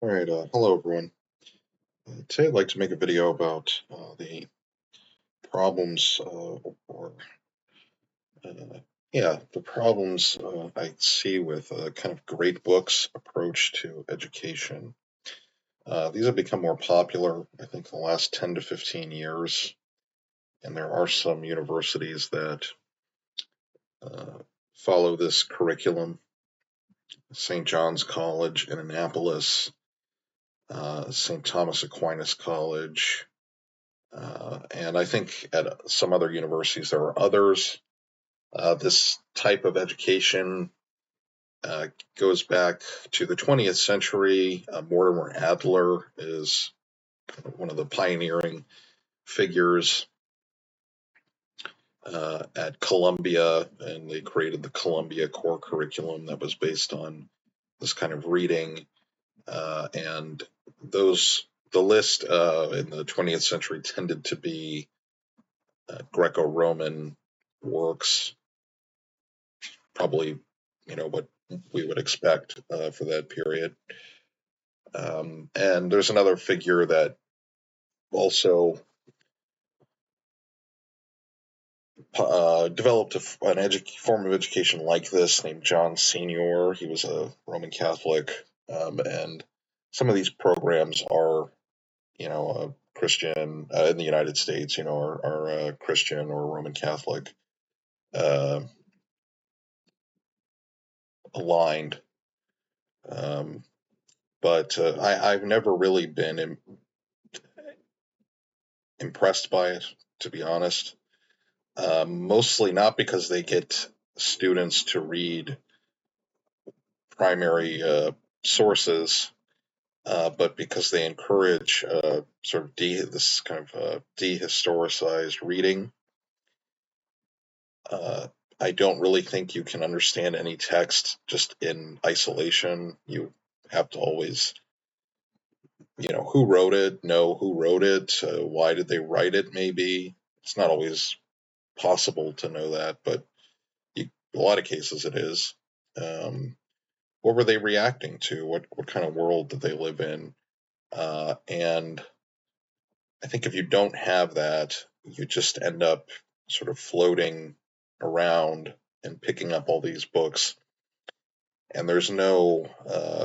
All right, hello everyone. Today I'd like to make a video about the problems, or uh, yeah, the problems I see with kind of great books approach to education. These have become more popular, I think, in the last 10 to 15 years, and there are some universities that uh, follow this curriculum. St. John's College in Annapolis, St. Thomas Aquinas College, and I think at some other universities there are others. This type of education goes back to the 20th century. Mortimer Adler is one of the pioneering figures at Columbia, and they created the Columbia core curriculum that was based on this kind of reading. And the list in the 20th century tended to be Greco-Roman works, probably, what we would expect for that period. And there's another figure that also developed an form of education like this, named John Senior. He was a Roman Catholic, and some of these programs are, Christian in the United States, are Christian or Roman Catholic uh, aligned. Um, but I've never really been impressed by it, to be honest. Mostly not because they get students to read primary sources, but because they encourage sort of this kind of dehistoricized reading. I don't really think you can understand any text just in isolation. You have to always, who wrote it, know who wrote it, why did they write it, maybe. It's not always possible to know that, but a lot of cases it is. What were they reacting to? What kind of world did they live in? And I think if you don't have that, you just end up sort of floating around and picking up all these books, and there's no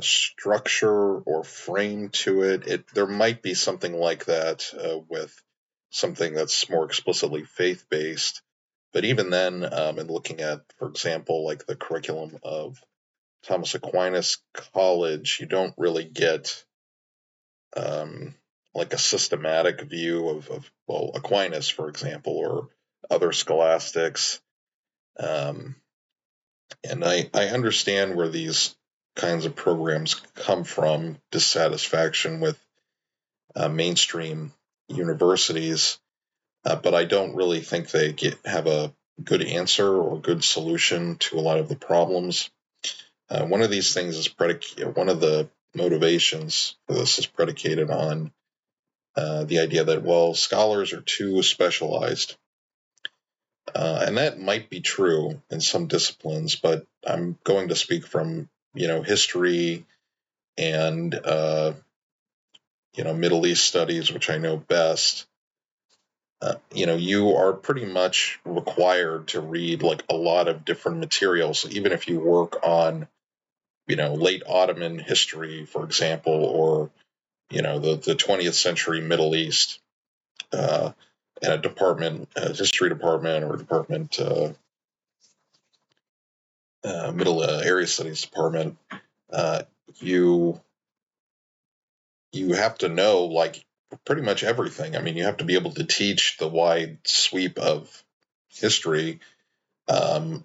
structure or frame to it. There might be something like that with something that's more explicitly faith-based, but even then, in looking at, for example, like the curriculum of Thomas Aquinas College, you don't really get um, like a systematic view of Aquinas, for example, or other scholastics. Um, and I understand where these kinds of programs come from, dissatisfaction with mainstream universities, but I don't really think they have a good answer or good solution to a lot of the problems. One of these things is one of the motivations for this is predicated on the idea that, well, scholars are too specialized. And that might be true in some disciplines, but I'm going to speak from, history and, Middle East studies, which I know best. You are pretty much required to read like a lot of different materials, even if you work on, late Ottoman history, for example, or, the 20th century Middle East. In a department, a history department, or a department, middle area studies department, uh, you you have to know like pretty much everything. I mean, you have to be able to teach the wide sweep of history.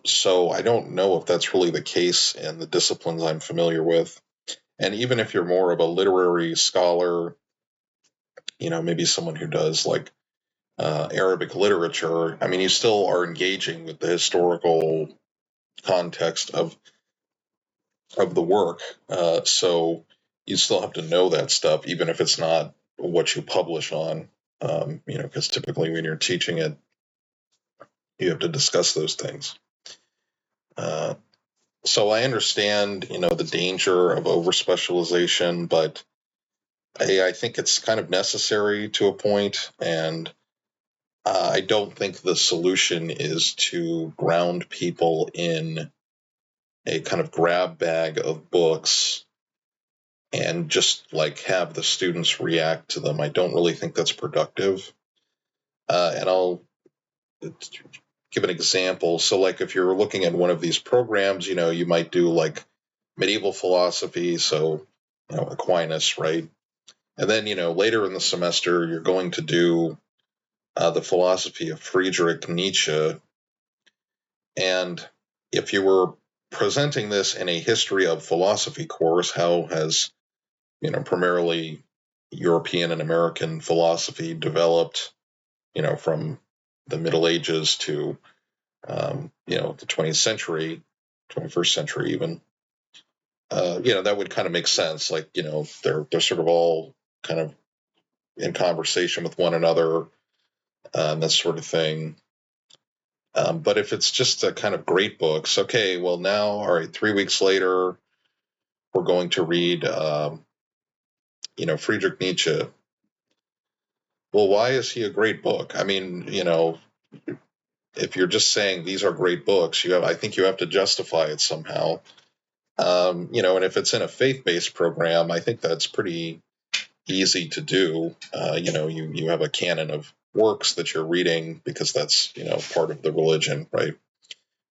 So I don't know if that's really the case in the disciplines I'm familiar with. And even if you're more of a literary scholar, maybe someone who does like Arabic literature, I mean, you still are engaging with the historical context of the work. So you still have to know that stuff, even if it's not what you publish on. Because typically when you're teaching it, you have to discuss those things. Uh, so I understand, the danger of over specialization, but I think it's kind of necessary to a point, and I don't think the solution is to ground people in a kind of grab bag of books and just like have the students react to them. I don't really think that's productive. And I'll give an example. So, like, if you're looking at one of these programs, you might do like medieval philosophy, so Aquinas, right? And then later in the semester, you're going to do the philosophy of Friedrich Nietzsche. And if you were presenting this in a history of philosophy course, how has primarily European and American philosophy developed, from the Middle Ages to the 20th century, 21st century even. That would kind of make sense. Like, they're sort of all kind of in conversation with one another, and that sort of thing. But if it's just a kind of great books, okay, well now, all right, 3 weeks later, we're going to read, Friedrich Nietzsche. Well, why is he a great book? I mean, if you're just saying these are great books, I think you have to justify it somehow. And if it's in a faith-based program, I think that's pretty easy to do. You have a canon of works that you're reading because that's part of the religion, right?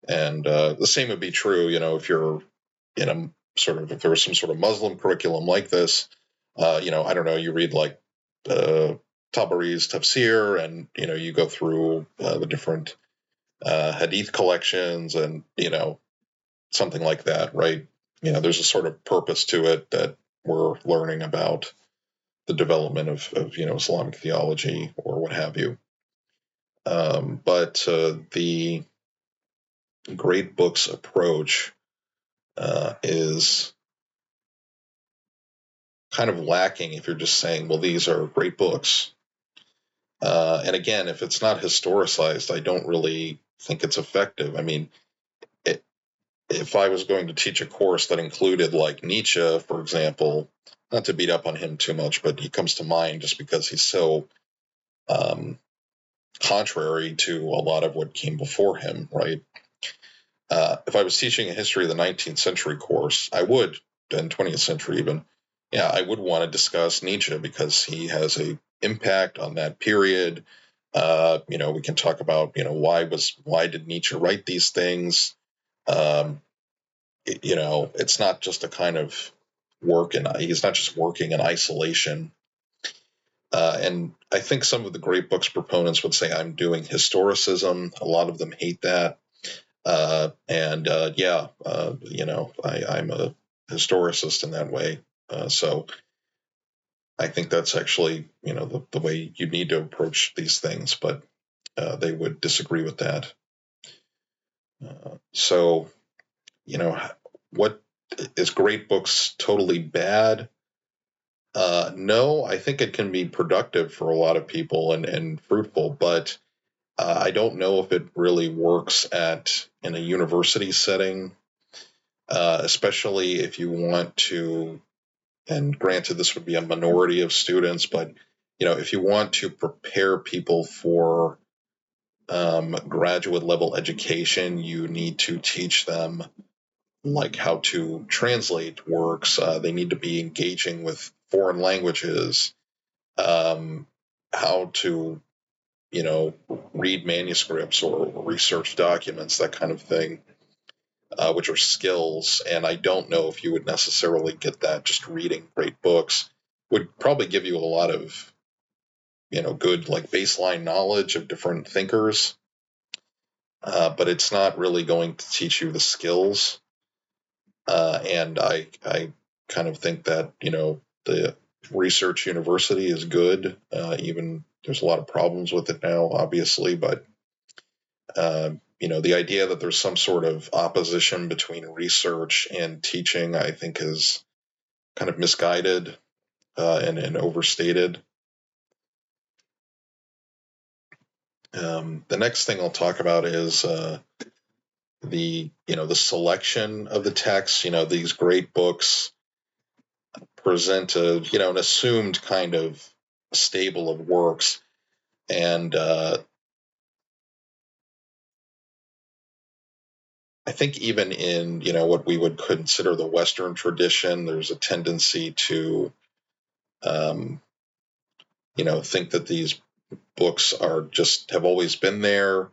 And the same would be true, if you're in a if there was some sort of Muslim curriculum like this, I don't know, you read like Tabari's Tafsir, and you go through the different hadith collections, and something like that, right? There's a sort of purpose to it that we're learning about the development of Islamic theology or what have you. But the great books approach is kind of lacking if you're just saying, well, these are great books. And again, if it's not historicized, I don't really think it's effective. I mean, if I was going to teach a course that included like Nietzsche, for example, not to beat up on him too much, but he comes to mind just because he's so contrary to a lot of what came before him, right? If I was teaching a history of the 19th century course, I would, and 20th century even, I would want to discuss Nietzsche because he has a impact on that period. We can talk about, why did Nietzsche write these things? It's not just a kind of work, and he's not just working in isolation. And I think some of the great books proponents would say I'm doing historicism. A lot of them hate that. I'm a historicist in that way. So I think that's actually, the way you need to approach these things, but they would disagree with that. So, what is great books totally bad? No, I think it can be productive for a lot of people and fruitful, but I don't know if it really works in a university setting, especially if you want to. And granted, this would be a minority of students, but if you want to prepare people for graduate level education, you need to teach them like how to translate works. They need to be engaging with foreign languages, how to read manuscripts or research documents, that kind of thing, which are skills. And I don't know if you would necessarily get that just reading great books. Would probably give you a lot of good like baseline knowledge of different thinkers, but it's not really going to teach you the skills. And I kind of think that the research university is good. Even there's a lot of problems with it now, obviously, but the idea that there's some sort of opposition between research and teaching, I think, is kind of misguided and overstated. The next thing I'll talk about is the selection of the text. These great books present an assumed kind of stable of works, and I think even in what we would consider the Western tradition, there's a tendency to um, think that these books are just have always been there.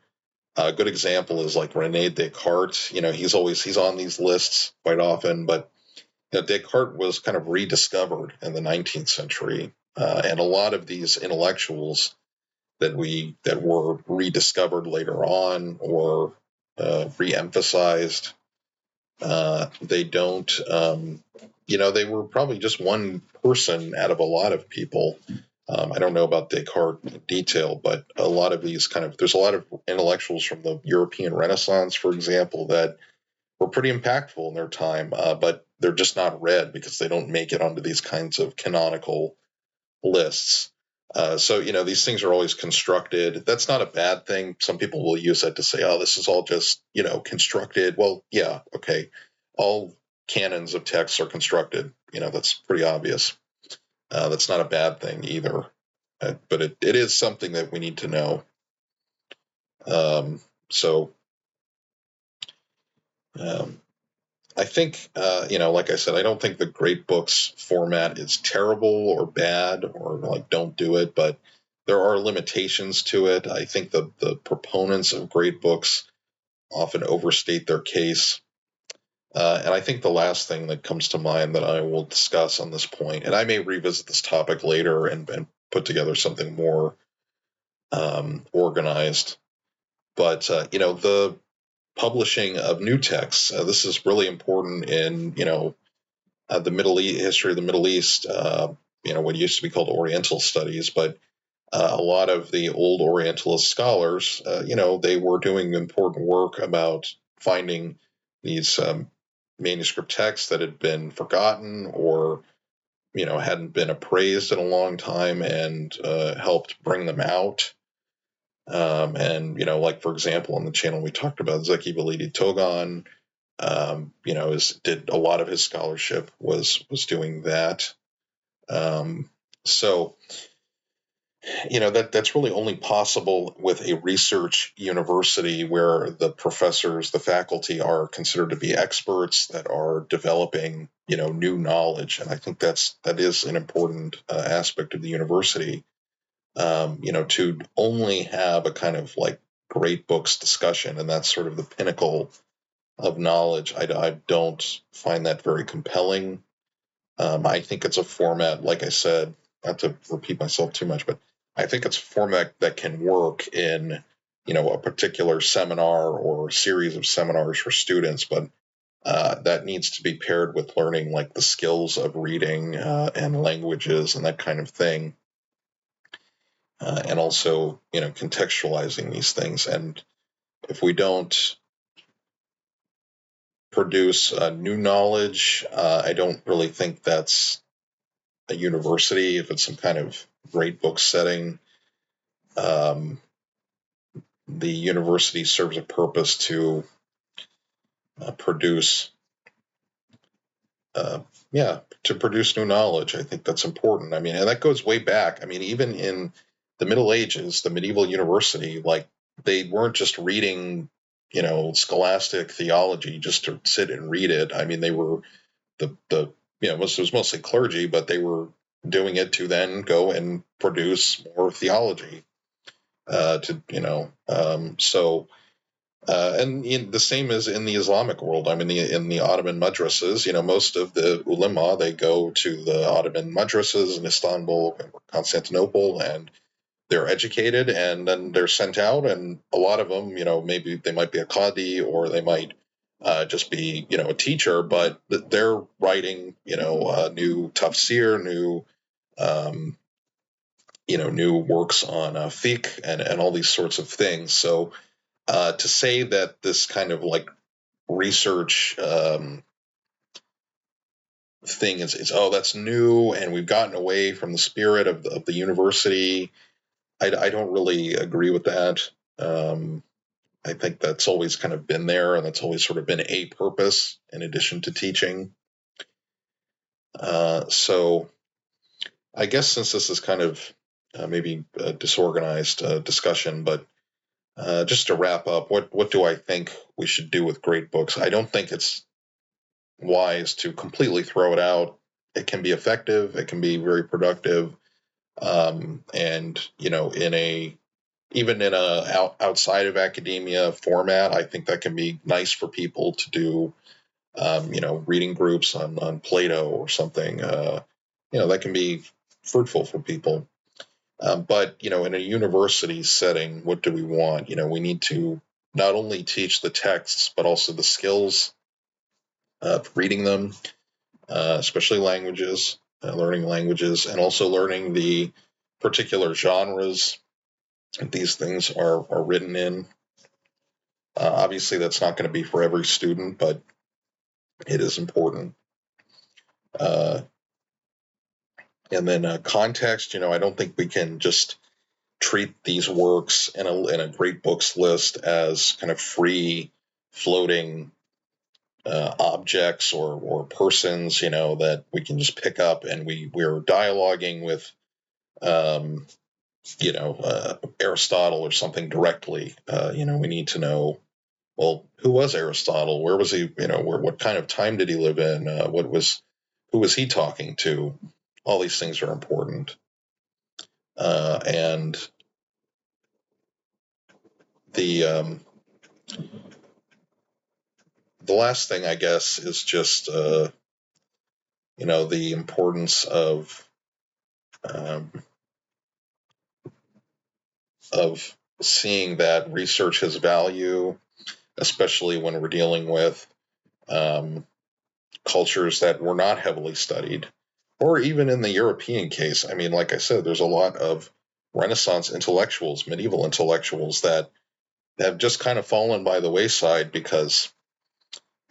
A good example is like Rene Descartes. He's on these lists quite often, but Descartes was kind of rediscovered in the 19th century, and a lot of these intellectuals that were rediscovered later on or re-emphasized, they don't. They were probably just one person out of a lot of people. I don't know about Descartes in detail, but a lot of these there's a lot of intellectuals from the European Renaissance, for example, that were pretty impactful in their time, but they're just not read because they don't make it onto these kinds of canonical lists. So these things are always constructed. That's not a bad thing. Some people will use that to say, "Oh, this is all just constructed." Well, yeah, okay. All canons of texts are constructed. That's pretty obvious. That's not a bad thing either, but it is something that we need to know. So um, I think, like I said, I don't think the great books format is terrible or bad or like don't do it, but there are limitations to it. I think the proponents of great books often overstate their case. And I think the last thing that comes to mind that I will discuss on this point, and I may revisit this topic later and put together something more organized, but the publishing of new texts. This is really important in the history of the Middle East. What used to be called Oriental studies, but a lot of the old Orientalist scholars, they were doing important work about finding these manuscript texts that had been forgotten or hadn't been appraised in a long time, and helped bring them out. And like for example, on the channel we talked about Zeki Validi Togan. Did a lot of his scholarship was doing that. So that's really only possible with a research university where the professors, the faculty, are considered to be experts that are developing new knowledge, and I think that is an important aspect of the university. To only have a kind of like great books discussion, and that's sort of the pinnacle of knowledge. I don't find that very compelling. I think it's a format, like I said, not to repeat myself too much, but I think it's a format that can work in a particular seminar or series of seminars for students, but that needs to be paired with learning like the skills of reading and languages and that kind of thing, and also contextualizing these things. And if we don't produce new knowledge, I don't really think that's a university. If it's some kind of great book setting, um, the university serves a purpose to produce, uh, to produce new knowledge. I think that's important. I mean, and that goes way back. I mean, even in the Middle Ages, the medieval university, like they weren't just reading, scholastic theology just to sit and read it. I mean, they were it was mostly clergy, but they were doing it to then go and produce more theology. And the same as in the Islamic world. I mean, in the Ottoman madrasas, most of the ulama, they go to the Ottoman madrasas in Istanbul and Constantinople, and they're educated, and then they're sent out, and a lot of them, maybe they might be a qadi or they might just be, a teacher, but they're writing, new tafsir, um, new works on fiqh and all these sorts of things. So to say that this kind of like research thing is oh, that's new and we've gotten away from the spirit of the university, I don't really agree with that. I think that's always kind of been there, and that's always sort of been a purpose in addition to teaching. So I guess since this is kind of maybe a disorganized discussion, but just to wrap up, what do I think we should do with great books? I don't think it's wise to completely throw it out. It can be effective. It can be very productive. And in a even in a outside of academia format, I think that can be nice for people to do. Reading groups on Plato or something. That can be fruitful for people. But in a university setting, what do we want? We need to not only teach the texts, but also the skills of reading them, especially languages, learning languages, and also learning the particular genres that these things are written in. Obviously, that's not going to be for every student, but it is important. Uh, and then context, I don't think we can just treat these works in a great books list as kind of free floating objects or persons, that we can just pick up and we're dialoguing with, um, Aristotle or something directly. We need to know, well, who was Aristotle? Where was he? What kind of time did he live in? Who was he talking to? All these things are important. And the the last thing, I guess, is just the importance um, of seeing that research has value, especially when we're dealing with um, cultures that were not heavily studied, or even in the European case. I mean, like I said, there's a lot of Renaissance intellectuals, medieval intellectuals that have just kind of fallen by the wayside because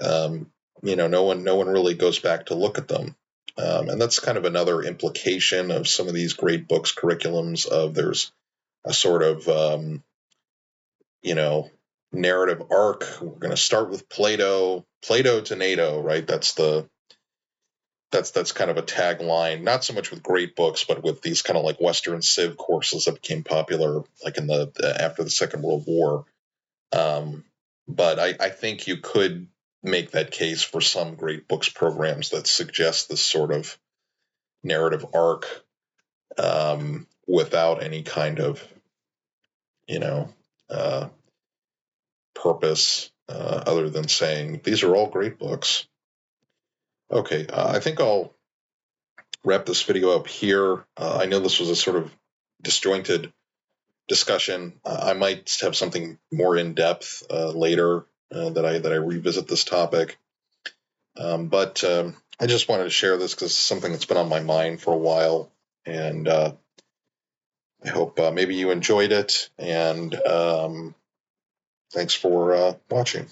um, no one really goes back to look at them. And that's kind of another implication of some of these great books curriculums of there's a sort of you know narrative arc. We're going to start with Plato to NATO, right? That's kind of a tagline, not so much with great books, but with these kind of like Western Civ courses that became popular like in the after the Second World War. um, but I think you could make that case for some great books programs that suggest this sort of narrative arc, without any kind of you know uh, purpose, other than saying these are all great books. Okay, I think I'll wrap this video up here. I know this was a sort of disjointed discussion. I might have something more in depth later, that I revisit this topic. But I just wanted to share this because it's something that's been on my mind for a while, and I hope maybe you enjoyed it. And thanks for watching.